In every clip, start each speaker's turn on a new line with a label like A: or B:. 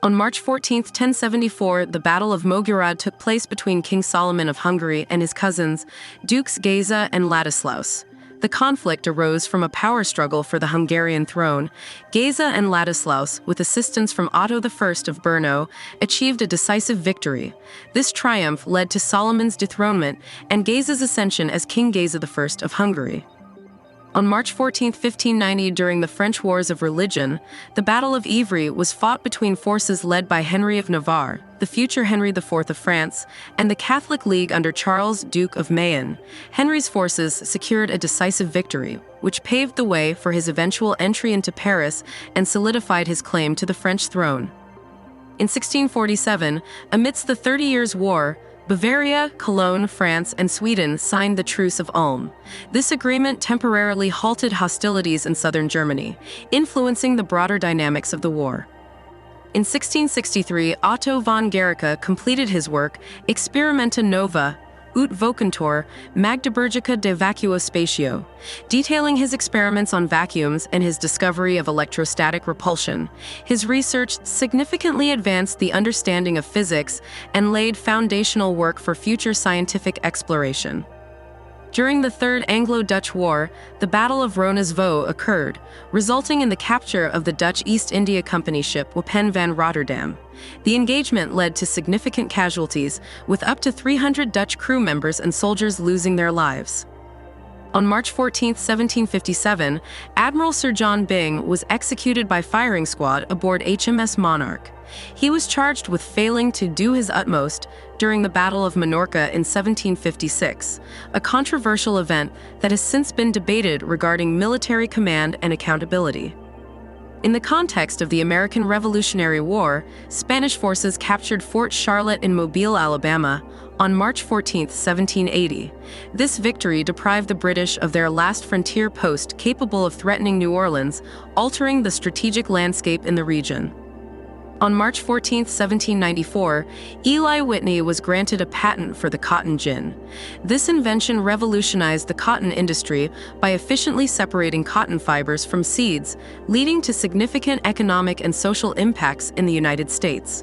A: On March 14, 1074, the Battle of Mogyoród took place between King Solomon of Hungary and his cousins, Dukes Géza and Ladislaus. The conflict arose from a power struggle for the Hungarian throne. Géza and Ladislaus, with assistance from Otto I of Brno, achieved a decisive victory. This triumph led to Solomon's dethronement and Géza's ascension as King Géza I of Hungary. On March 14, 1590, during the French Wars of Religion, the Battle of Ivry was fought between forces led by Henry of Navarre, the future Henry IV of France, and the Catholic League under Charles, Duke of Mayenne. Henry's forces secured a decisive victory, which paved the way for his eventual entry into Paris and solidified his claim to the French throne. In 1647, amidst the 30 Years' War, Bavaria, Cologne, France, and Sweden signed the Truce of Ulm. This agreement temporarily halted hostilities in southern Germany, influencing the broader dynamics of the war. In 1663, Otto von Guericke completed his work Experimenta Nova, ut vocantur, Magdeburgica de Vacuo Spatio, detailing his experiments on vacuums and his discovery of electrostatic repulsion. His research significantly advanced the understanding of physics and laid foundational work for future scientific exploration. During the Third Anglo-Dutch War, the Battle of Roenersvaux occurred, resulting in the capture of the Dutch East India Company ship Wapen van Rotterdam. The engagement led to significant casualties, with up to 300 Dutch crew members and soldiers losing their lives. On March 14, 1757, Admiral Sir John Byng was executed by firing squad aboard HMS Monarch. He was charged with failing to do his utmost during the Battle of Minorca in 1756, a controversial event that has since been debated regarding military command and accountability. In the context of the American Revolutionary War, Spanish forces captured Fort Charlotte in Mobile, Alabama, on March 14, 1780. This victory deprived the British of their last frontier post capable of threatening New Orleans, altering the strategic landscape in the region. On March 14, 1794, Eli Whitney was granted a patent for the cotton gin. This invention revolutionized the cotton industry by efficiently separating cotton fibers from seeds, leading to significant economic and social impacts in the United States.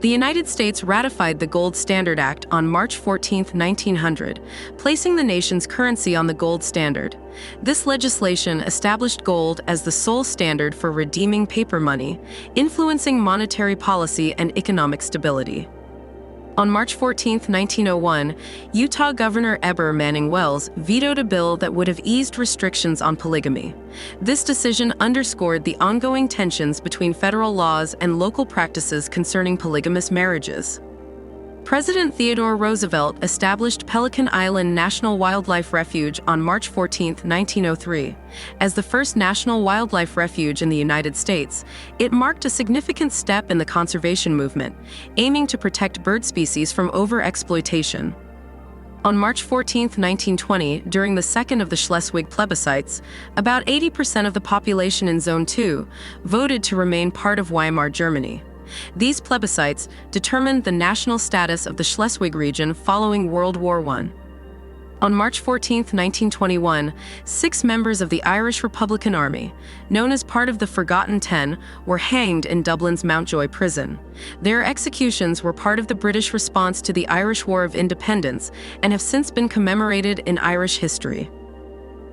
A: The United States ratified the Gold Standard Act on March 14, 1900, placing the nation's currency on the gold standard. This legislation established gold as the sole standard for redeeming paper money, influencing monetary policy and economic stability. On March 14, 1901, Utah Governor Eber Manning Wells vetoed a bill that would have eased restrictions on polygamy. This decision underscored the ongoing tensions between federal laws and local practices concerning polygamous marriages. President Theodore Roosevelt established Pelican Island National Wildlife Refuge on March 14, 1903. As the first national wildlife refuge in the United States, it marked a significant step in the conservation movement, aiming to protect bird species from overexploitation. On March 14, 1920, during the second of the Schleswig plebiscites, about 80% of the population in Zone 2 voted to remain part of Weimar Germany. These plebiscites determined the national status of the Schleswig region following World War I. On March 14, 1921, 6 members of the Irish Republican Army, known as part of the Forgotten Ten, were hanged in Dublin's Mountjoy prison. Their executions were part of the British response to the Irish War of Independence and have since been commemorated in Irish history.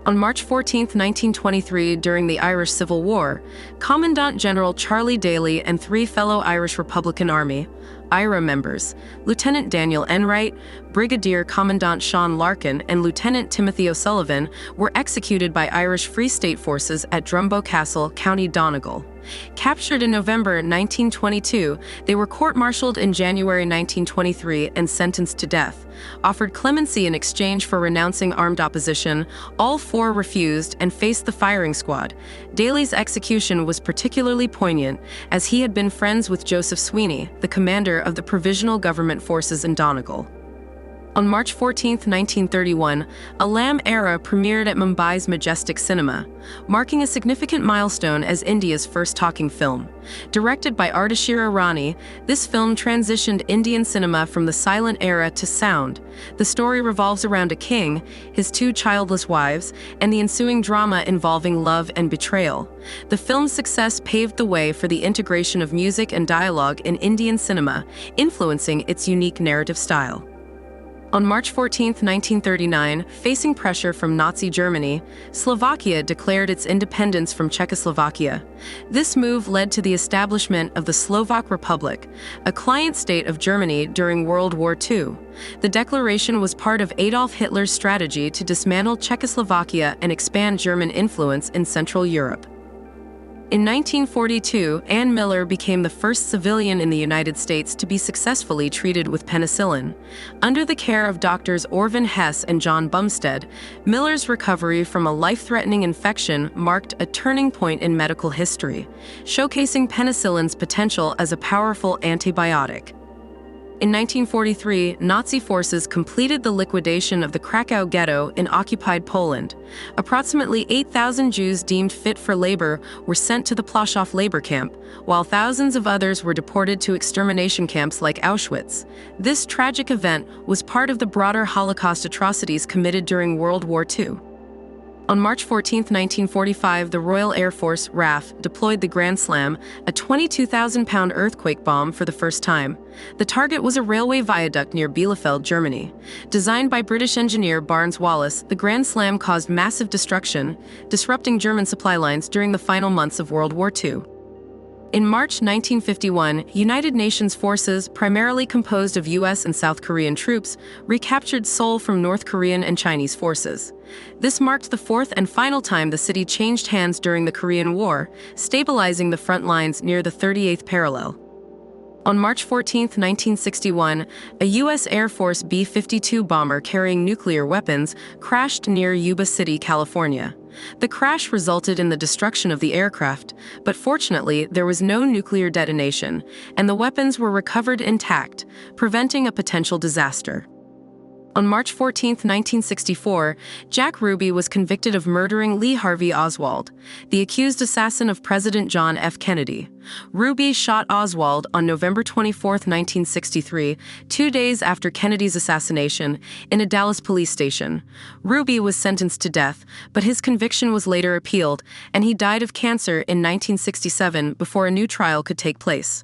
A: On March 14, 1923, during the Irish Civil War, Commandant General Charlie Daly and 3 fellow Irish Republican Army, IRA members, Lieutenant Daniel Enright, Brigadier Commandant Sean Larkin, and Lieutenant Timothy O'Sullivan, were executed by Irish Free State forces at Drumbo Castle, County Donegal. Captured in November 1922, they were court-martialed in January 1923 and sentenced to death. Offered clemency in exchange for renouncing armed opposition, all 4 refused and faced the firing squad. Daly's execution was particularly poignant, as he had been friends with Joseph Sweeney, the commander of the Provisional Government forces in Donegal. On March 14, 1931, a Lamb era premiered at Mumbai's Majestic Cinema, marking a significant milestone as India's first talking film. Directed by Ardeshir Irani, this film transitioned Indian cinema from the silent era to sound. The story revolves around a king, his two childless wives, and the ensuing drama involving love and betrayal. The film's success paved the way for the integration of music and dialogue in Indian cinema, influencing its unique narrative style. On March 14, 1939, facing pressure from Nazi Germany, Slovakia declared its independence from Czechoslovakia. This move led to the establishment of the Slovak Republic, a client state of Germany during World War II. The declaration was part of Adolf Hitler's strategy to dismantle Czechoslovakia and expand German influence in Central Europe. In 1942, Ann Miller became the first civilian in the United States to be successfully treated with penicillin. Under the care of doctors Orvin Hess and John Bumstead, Miller's recovery from a life-threatening infection marked a turning point in medical history, showcasing penicillin's potential as a powerful antibiotic. In 1943, Nazi forces completed the liquidation of the Krakow ghetto in occupied Poland. Approximately 8,000 Jews deemed fit for labor were sent to the Plaszow labor camp, while thousands of others were deported to extermination camps like Auschwitz. This tragic event was part of the broader Holocaust atrocities committed during World War II. On March 14, 1945, the Royal Air Force, RAF, deployed the Grand Slam, a 22,000-pound earthquake bomb for the first time. The target was a railway viaduct near Bielefeld, Germany. Designed by British engineer Barnes Wallis, the Grand Slam caused massive destruction, disrupting German supply lines during the final months of World War II. In March 1951, United Nations forces, primarily composed of U.S. and South Korean troops, recaptured Seoul from North Korean and Chinese forces. This marked the fourth and final time the city changed hands during the Korean War, stabilizing the front lines near the 38th parallel. On March 14, 1961, a U.S. Air Force B-52 bomber carrying nuclear weapons crashed near Yuba City, California. The crash resulted in the destruction of the aircraft, but fortunately there was no nuclear detonation, and the weapons were recovered intact, preventing a potential disaster. On March 14, 1964, Jack Ruby was convicted of murdering Lee Harvey Oswald, the accused assassin of President John F. Kennedy. Ruby shot Oswald on November 24, 1963, 2 days after Kennedy's assassination, in a Dallas police station. Ruby was sentenced to death, but his conviction was later appealed, and he died of cancer in 1967 before a new trial could take place.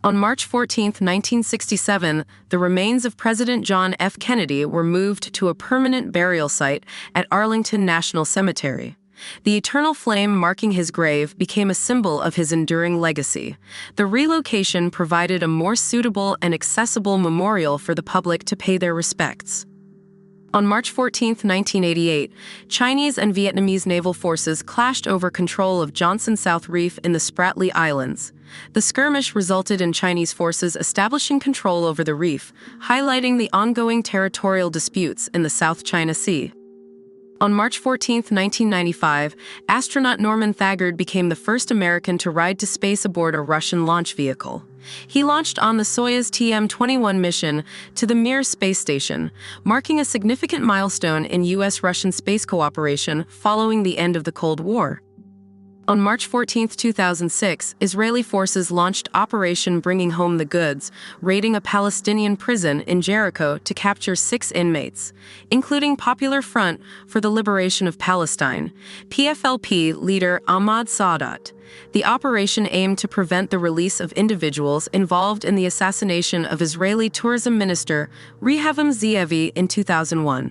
A: On March 14, 1967, the remains of President John F. Kennedy were moved to a permanent burial site at Arlington National Cemetery. The eternal flame marking his grave became a symbol of his enduring legacy. The relocation provided a more suitable and accessible memorial for the public to pay their respects. On March 14, 1988, Chinese and Vietnamese naval forces clashed over control of Johnson South Reef in the Spratly Islands. The skirmish resulted in Chinese forces establishing control over the reef, highlighting the ongoing territorial disputes in the South China Sea. On March 14, 1995, astronaut Norman Thagard became the first American to ride to space aboard a Russian launch vehicle. He launched on the Soyuz TM-21 mission to the Mir space station, marking a significant milestone in U.S.-Russian space cooperation following the end of the Cold War. On March 14, 2006, Israeli forces launched Operation Bringing Home the Goods, raiding a Palestinian prison in Jericho to capture 6 inmates, including Popular Front for the Liberation of Palestine, PFLP leader Ahmad Saadat. The operation aimed to prevent the release of individuals involved in the assassination of Israeli tourism minister Rehavam Zeevi in 2001.